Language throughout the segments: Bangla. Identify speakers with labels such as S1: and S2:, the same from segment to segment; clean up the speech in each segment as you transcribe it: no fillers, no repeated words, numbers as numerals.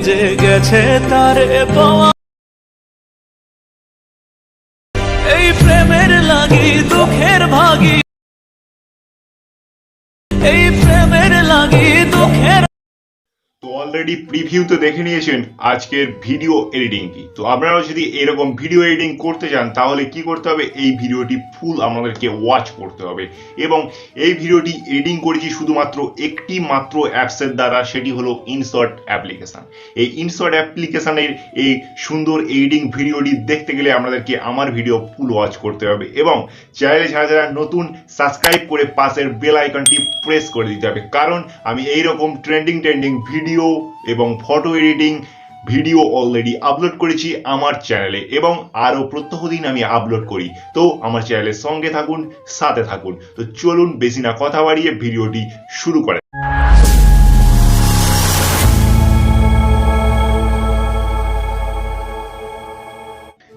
S1: যে গেছে তারে পাওয়া এই প্রেমের লাগি দুঃখের ভাগী এই প্রেমের লাগি দুঃখের।
S2: তো অলরেডি প্রিভিউতে দেখে নিয়েছেন আজকের ভিডিও এডিটিং কি। তো আপনারাও যদি এরকম ভিডিও এডিটিং করতে চান তাহলে কি করতে হবে, এই ভিডিওটি ফুল আমাদেরকে ওয়াচ করতে হবে। এবং এই ভিডিওটি এডিটিং করেছি শুধুমাত্র একটি মাত্র অ্যাপসের দ্বারা, সেটি হলো ইনশট অ্যাপ্লিকেশন। এই ইনশট অ্যাপ্লিকেশনের এই সুন্দর এডিটিং ভিডিওটি দেখতে গেলে আপনাদেরকে আমার ভিডিও ফুল ওয়াচ করতে হবে এবং চ্যানেলে যারা যারা নতুন সাবস্ক্রাইব করে পাশের বেল আইকনটি প্রেস করে দিতে হবে, কারণ আমি এইরকম ট্রেন্ডিং ভিডিও এবং photo editing video already upload করেছি আমার চ্যানেলে এবং আরো প্রত্যহ দিন আমি আপলোড করি। তো আমার চ্যানেলের সঙ্গে থাকুন, সাথে থাকুন। তো চলুন বেশি না কথা বাড়িয়ে ভিডিওটি শুরু করেন।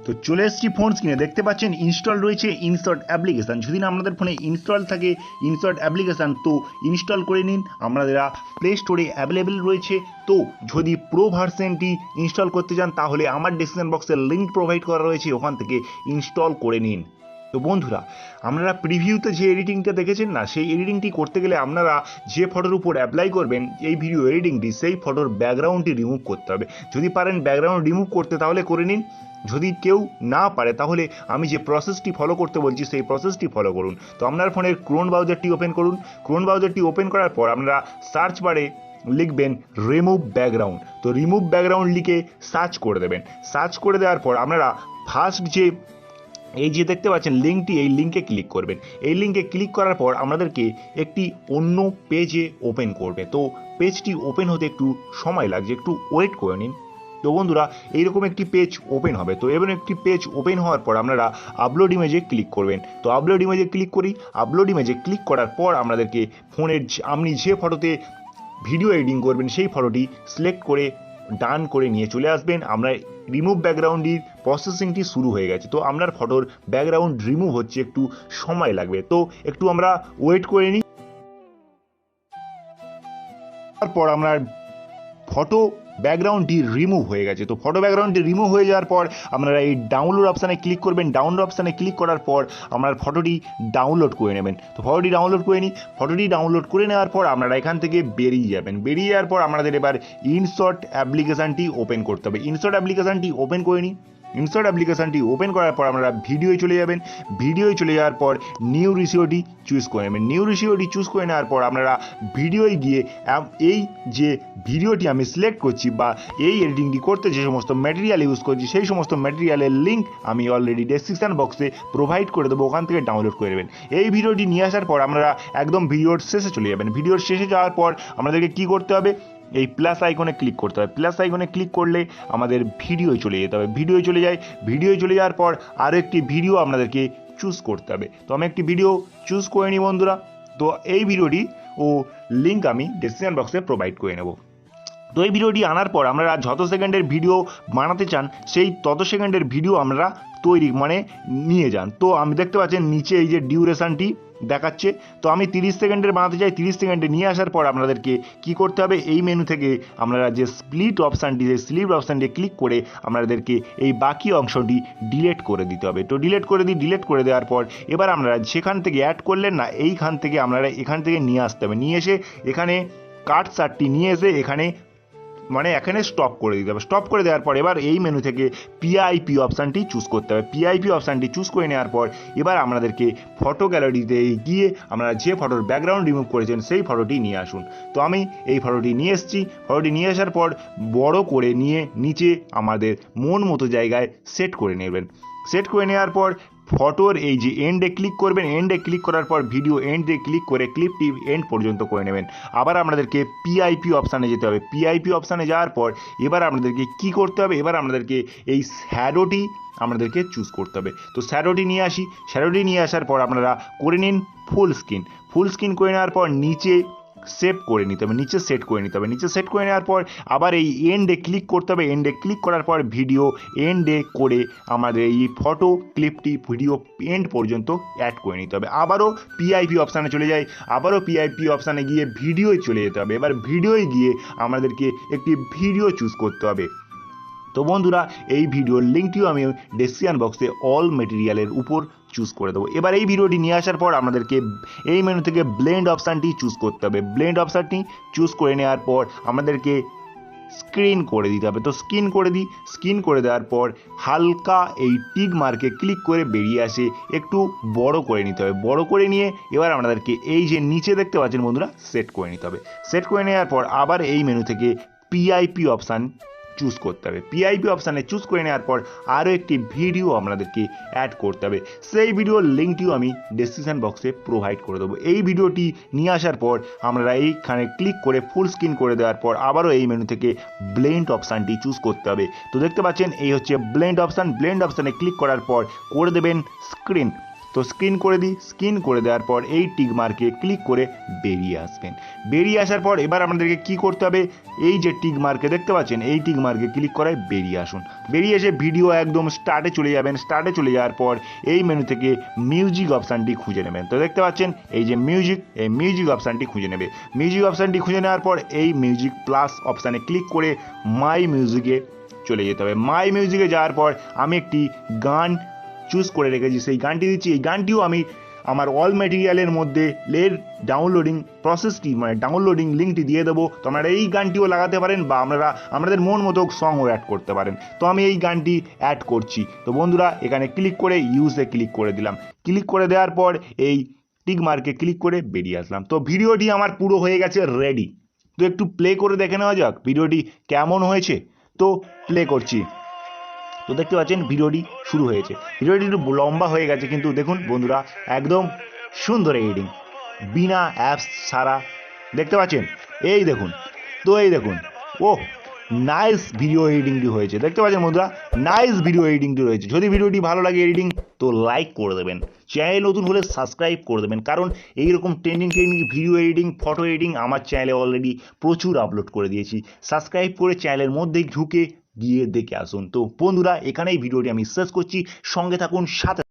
S2: তো চলে এসেছি ফোন স্ক্রিনে, দেখতে পাচ্ছেন ইনস্টল রয়েছে ইনশট অ্যাপ্লিকেশান। যদি না আপনাদের ফোনে ইনস্টল থাকে ইনশট অ্যাপ্লিকেশান তো ইনস্টল করে নিন, আপনাদের প্লে স্টোরে অ্যাভেলেবেল রয়েছে। তো যদি প্রো ভার্সনটি ইনস্টল করতে চান তাহলে আমার ডেসক্রিপশন বক্সে লিঙ্ক প্রোভাইড করা রয়েছে, ওখান থেকে ইনস্টল করে নিন। তো বন্ধুরা, আপনারা প্রিভিউতে যে এডিটিংটা দেখেছেন না, সেই এডিটিংটি করতে গেলে আপনারা যে ফটোর উপর অ্যাপ্লাই করবেন এই ভিডিও এডিটিংটি, সেই ফটোর ব্যাকগ্রাউন্ডটি রিমুভ করতে হবে। যদি পারেন ব্যাকগ্রাউন্ড রিমুভ করতে তাহলে করে নিন, যদি কেউ না পারে তাহলে আমি যে প্রসেসটি ফলো করতে বলছি সেই প্রসেসটি ফলো করুন। তো আপনার ফোনের ক্রোম ব্রাউজারটি ওপেন করুন। ক্রোম ব্রাউজারটি ওপেন করার পর আপনারা সার্চ বারে লিখবেন রিমুভ ব্যাকগ্রাউন্ড। তো রিমুভ ব্যাকগ্রাউন্ড লিখে সার্চ করে দেবেন। সার্চ করে দেওয়ার পর আপনারা ফার্স্ট যে এই যে দেখতে পাচ্ছেন লিঙ্কটি, এই লিঙ্কে ক্লিক করবেন। এই লিঙ্কে ক্লিক করার পর আমাদেরকে একটি অন্য পেজে ওপেন করবে। তো পেজটি ওপেন হতে একটু সময় লাগছে, একটু ওয়েট করে নিন। তো বন্ধুরা, এইরকম একটি পেজ ওপেন হবে। তো এবার একটি পেজ ওপেন হওয়ার পর আপনারা আপলোড ইমেজে ক্লিক করবেন। তো আপলোড ইমেজে ক্লিক করি। আপলোড ইমেজে ক্লিক করার পর আপনাদেরকে ফোনের আপনি যে ফটোতে ভিডিও এডিটিং করবেন সেই ফটোটি সিলেক্ট করে ডান করে নিয়ে চলে আসবেন। আমরা রিমুভ ব্যাকগ্রাউন্ডের প্রসেসিংটি শুরু হয়ে গেছে। তো আপনার ফটোর ব্যাকগ্রাউন্ড রিমুভ হচ্ছে, একটু সময় লাগবে। তো একটু আমরা ওয়েট করে নিই। তারপর আমরা ফটো ব্যাকগ্রাউন্ডটি রিমুভ হয়ে গেছে। তো ফটো ব্যাকগ্রাউন্ডটি রিমুভ হয়ে যাওয়ার পর আপনারা এই ডাউনলোড অপশানে ক্লিক করবেন। ডাউনলোড অপশানে ক্লিক করার পর আপনার ফটোটি ডাউনলোড করে নেবেন। তো ফটোটি ডাউনলোড করে নিই। ফটোটি ডাউনলোড করে নেওয়ার পর আপনারা এখান থেকে বেরিয়ে যাবেন। বেরিয়ে যাওয়ার পর আপনাদের এবার ইনশট অ্যাপ্লিকেশানটি ওপেন করতে হবে। ইনশট অ্যাপ্লিকেশানটি ওপেন করে নিই। ইনশট অ্যাপ্লিকেশানটি ওপেন করার পর আপনারা ভিডিওয় চলে যাবেন। ভিডিওয় চলে যাওয়ার পর নিউ রেশিওটি চুজ করে নেবেন। নিউ রেশিওটি চুজ করে নেওয়ার পর আপনারা ভিডিওয় গিয়ে এই যে ভিডিওটি আমি সিলেক্ট করছি বা এই এডিটিংটি করতে যে সমস্ত ম্যাটেরিয়াল ইউজ করছি সেই সমস্ত ম্যাটেরিয়ালের লিঙ্ক আমি অলরেডি ডেসক্রিপশন বক্সে প্রোভাইড করে দেবো, ওখান থেকে ডাউনলোড করে নেবেন। এই ভিডিওটি নিয়ে আসার পর আপনারা একদম ভিডিওর শেষে চলে যাবেন। ভিডিওর শেষে যাওয়ার পর আমাদেরকে কী করতে হবে, এই প্লাস আইকনে ক্লিক করতে হবে। প্লাস আইকনে ক্লিক করলে আমাদের ভিডিও চলে যেতে হবে। ভিডিও চলে যায়। ভিডিও চলে যাওয়ার পর আরও একটি ভিডিও আপনাদেরকে চুজ করতে হবে। তো আমি একটি ভিডিও চুজ করে নিই বন্ধুরা। তো এই ভিডিওটি ও লিঙ্ক আমি ডেসক্রিপশন বক্সে প্রোভাইড করে নেব। তো এই ভিডিওটি আনার পর আপনারা যত সেকেন্ডের ভিডিও বানাতে চান সেই তত সেকেন্ডের ভিডিও আমরা তৈরি নিয়ে যান। তো আমি দেখতে পাচ্ছেন নিচে এই যে ডিউরেশনটি দেখাচ্ছে। তো আমি 30 সেকেন্ডের বানাতে চাই। 30 সেকেন্ডে নিয়ে আসার পর আপনাদেরকে কি করতে হবে, এই মেনু থেকে আপনারা যে স্প্লিট অপশানটি, সেই স্প্লিট অপশানটি ক্লিক করে আপনাদেরকে এই বাকি অংশটি ডিলিট করে দিতে হবে। তো ডিলিট করে দিই। ডিলিট করে দেওয়ার পর এবার আপনারা যেখান থেকে অ্যাড করলেন না এইখান থেকে আপনারা এখান থেকে নিয়ে আসতে হবে। নিয়ে এসে এখানে কাট সারটি নিয়ে এসে এখানে স্টপ করে দিতে হবে। স্টপ করে দেওয়ার পর এবার এই মেনু থেকে পিআইপি অপশানটি চুজ করতে হবে। পিআইপি অপশানটি চুজ করে নেওয়ার পর এবার আপনাদেরকে ফটো গ্যালারিতে গিয়ে আপনারা যে ফটোর ব্যাকগ্রাউন্ড রিমুভ করেছেন সেই ফটোটি নিয়ে আসুন। তো আমি এই ফটোটি নিয়ে এসেছি। ফটোটি নিয়ে আসার পর বড় করে নিয়ে নিচে আমাদের মন মতো জায়গায় সেট করে নেবেন। সেট করে নেওয়ার পর ফটোর এই যে এন্ডে ক্লিক করবেন। এন্ডে ক্লিক করার পর ভিডিও এন্ডে ক্লিক করে ক্লিপটি এন্ড পর্যন্ত করে নেবেন। আবার আপনাদেরকে পিআইপি অপশানে যেতে হবে। পিআইপি অপশানে যাওয়ার পর এবার আপনাদেরকে কি করতে হবে, এবার আপনাদেরকে এই শ্যাডোটি আমাদেরকে চুজ করতে হবে। তো শ্যাডোটি নিয়ে আসি। শ্যাডোটি নিয়ে আসার পর আপনারা করে নিন ফুল স্ক্রিন। ফুল স্ক্রিন করে নেওয়ার পর নিচে সেভ করে নিতে হবে, নিচে সেট করে নিতে হবে। নিচে সেট করে নেওয়ার পর আবার এই এন্ডে ক্লিক করতে হবে। এন্ডে ক্লিক করার পর ভিডিও এন্ডে করে আমাদের এই ফটো ক্লিপটি ভিডিও এন্ড পর্যন্ত অ্যাড করে নিতে হবে। আবারও পিআইপি অপশানে চলে যাই, আবারও পিআইপি অপশানে গিয়ে ভিডিওয় চলে যেতে হবে। এবার ভিডিওয় গিয়ে আমাদেরকে একটি ভিডিও চুজ করতে হবে। তো বন্ধুরা, এই ভিডিওর লিঙ্কটিও আমি ডেসক্রিপশন বক্সে অল মেটেরিয়ালের উপর চুজ করে দেবো। এবার এই ভিডিওটি নিয়ে আসার পর আমাদেরকে এই মেনু থেকে ব্লেন্ড অপশানটি চুজ করতে হবে। ব্লেন্ড অপশানটি চুজ করে নেওয়ার পর আমাদেরকে স্ক্রিন করে দিতে হবে। তো স্ক্রিন করে দিই, স্ক্রিন করে দেওয়ার পর হালকা এই টিক মার্কে ক্লিক করে বেরিয়ে আসে একটু বড় করে নিতে হবে। বড় করে নিয়ে এবার আমাদেরকে এই যে নিচে দেখতে পাচ্ছেন বন্ধুরা, সেট করে নিতে হবে। সেট করে নেওয়ার পর আবার এই মেনু থেকে পিআইপি অপশান চুজ করতে হবে। পিআইপি অপশানে চুজ করে নেওয়ার পর আরও একটি ভিডিও আপনাদেরকে অ্যাড করতে হবে। সেই ভিডিওর লিঙ্কটিও আমি ডেসক্রিপশন বক্সে প্রোভাইড করে দেবো। এই ভিডিওটি নিয়ে আসার পর আমরা এইখানে ক্লিক করে ফুল স্ক্রিন করে দেওয়ার পর আবারও এই মেনু থেকে ব্লেন্ড অপশানটি চুজ করতে হবে। তো দেখতে পাচ্ছেন এই হচ্ছে ব্লেন্ড অপশান। ব্লেন্ড অপশানে ক্লিক করার পর করে দেবেন স্ক্রিন। তো স্ক্রিন করে দিই, স্ক্রিন করে দেওয়ার পর এই টিক মার্কে ক্লিক করে বেরিয়ে আসবেন। বেরিয়ে আসার পর এবার আপনাদেরকে কি করতে হবে, এই যে টিক মার্কে দেখতে পাচ্ছেন এই টিক মার্কে ক্লিক করায় বেরিয়ে আসুন। বেরিয়ে এসে ভিডিও একদম স্টার্টে চলে যাবেন। স্টার্টে চলে যাওয়ার পর এই মেনু থেকে মিউজিক অপশানটি খুঁজে নেবেন। তো দেখতে পাচ্ছেন এই যে মিউজিক, এই মিউজিক অপশানটি খুঁজে নেবে। মিউজিক অপশানটি খুঁজে নেওয়ার পর এই মিউজিক প্লাস অপশানে ক্লিক করে মাই মিউজিকে চলে যেতে হবে। মাই মিউজিকে যাওয়ার পর আমি একটি গান চুজ করে রেখেছি, সেই গানটি দিচ্ছি। এই গানটিও আমি আমার অল ম্যাটেরিয়ালের মধ্যে ডাউনলোডিং প্রসেসটি মানে ডাউনলোডিং লিঙ্কটি দিয়ে দেবো। তো আপনারা এই গানটিও লাগাতে পারেন বা আপনাদের মন মতো সংও অ্যাড করতে পারেন। তো আমি এই গানটি অ্যাড করছি। তো বন্ধুরা, এখানে ক্লিক করে ইউজে ক্লিক করে দিলাম। ক্লিক করে দেওয়ার পর এই টিক মার্কে ক্লিক করে বেরিয়ে আসলাম। তো ভিডিওটি আমার পুরো হয়ে গেছে রেডি। তো একটু প্লে করে দেখে নেওয়া যাক ভিডিওটি কেমন হয়েছে। তো প্লে করছি। তো দেখতে পাচ্ছেন ভিডিওটি শুরু হয়েছে। ভিডিওটি একটু লম্বা হয়ে গেছে, কিন্তু দেখুন বন্ধুরা একদম সুন্দর এডিটিং, বিনা অ্যাপস ছাড়া। দেখতে পাচ্ছেন এই দেখুন, তো এই দেখুন, ও নাইস ভিডিও এডিটিংটি হয়েছে। দেখতে পাচ্ছেন বন্ধুরা, নাইস ভিডিও এডিটিংটি রয়েছে। যদি ভিডিওটি ভালো লাগে এডিটিং, তো লাইক করে দেবেন। চ্যানেল নতুন হলে সাবস্ক্রাইব করে দেবেন, কারণ এইরকম trending video editing, photo editing আমার চ্যানেলে অলরেডি প্রচুর আপলোড করে দিয়েছি। সাবস্ক্রাইব করে চ্যানেলের মধ্যে ঢুকে গিয়ে দেখে আসুন। তো বন্ধুরা, এখানেই ভিডিওটি আমি শেষ করছি। সঙ্গে থাকুন, সাথে